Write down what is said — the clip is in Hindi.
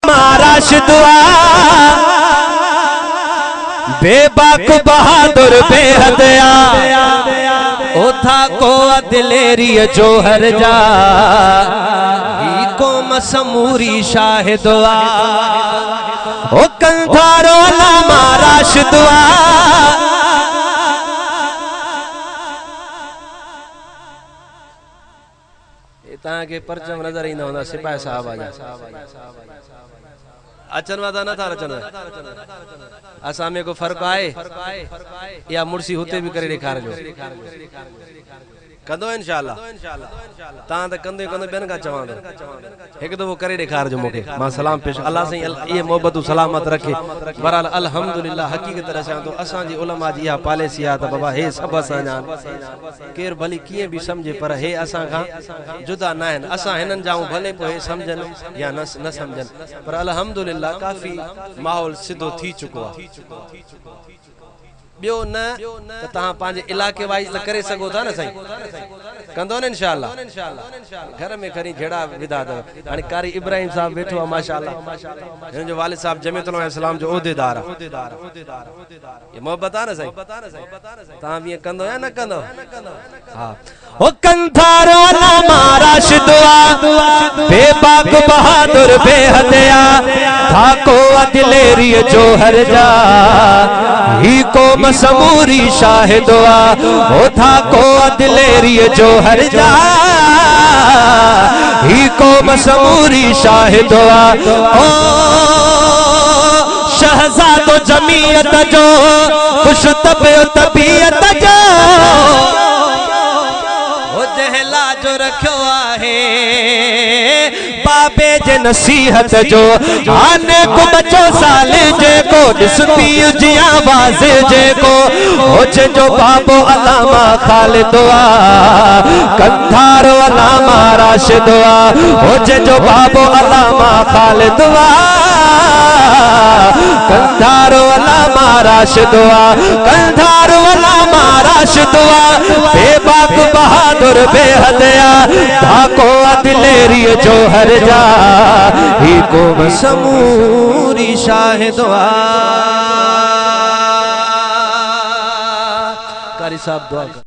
महाराज दुआ बेबाक बहादुर बेहदया ओथा को दिलेरी जोहर जा को मसमूरी शाहिदवा ओ कंधारो महाराज दुआ के परचम नजर ईंदा हुंदा सिपाही साहब आ अचन वादा न था अचन असा में को फर्क आए या मुर्सी होते भी करे दिखार जो कंदो इंशाअल्लाह ता त कंदे कंदे बेन का चवां एक दफो करे दिखार जो मोके मां सलाम पेश अल्लाह से ये मोहब्बत सलामत रखे बहरहाल अल्हम्दुलिल्लाह हकीकत तरह तो असा जी उलमा जी या पॉलिसी आ त बाबा हे सब असा जान केर भली किए भी समझे पर हे असा का जुदा ना है असा हिनन जाऊं भले को हे समझन या न समझन पर अल्हम्दुलिल्लाह काफी माहौल सिधो थी चुको आ बियो न ता पांजे इलाके वाइज त करे सको था न सही कंदो न इंशाअल्लाह घर में खरी जेड़ा विदा द हाने कारी इब्राहिम साहब बैठो आ माशाअल्लाह हिन जो वालिद साहब जमीयतुल इस्लाम जो ओहदेदार ये मोहब्बत आ न सही ता भी कंदो या न कंदो हां ओ कंधारो ना महाराज दुआ बेबाक बहादुर बेहदया था को दिलेरी जोहर जा ही को मसमूरी शाहिदवा ओ था को दिलेरी जोहर जा ही को मसमूरी शाहिदवा ओ शहजादो जमीयत जो खुश तबीयत जो ओ जहला जो रखो आहे बाबे जे नसीहत जो आने को बचो साल जे को दिसपी जी आवाज जे को ओछ जो बाबो अलामा खालिदवा कंधारो अलामा राशिदवा ओछ जो बाबो अलामा खालिदवा कंधारो अलामा राशिदवा कंधारो अलामा राशिदवा बेबाक बहादुर बेहदया धाको दिलेरी जोहर जा ही को मसमूरी शाहिदवा कारी साहब दुआ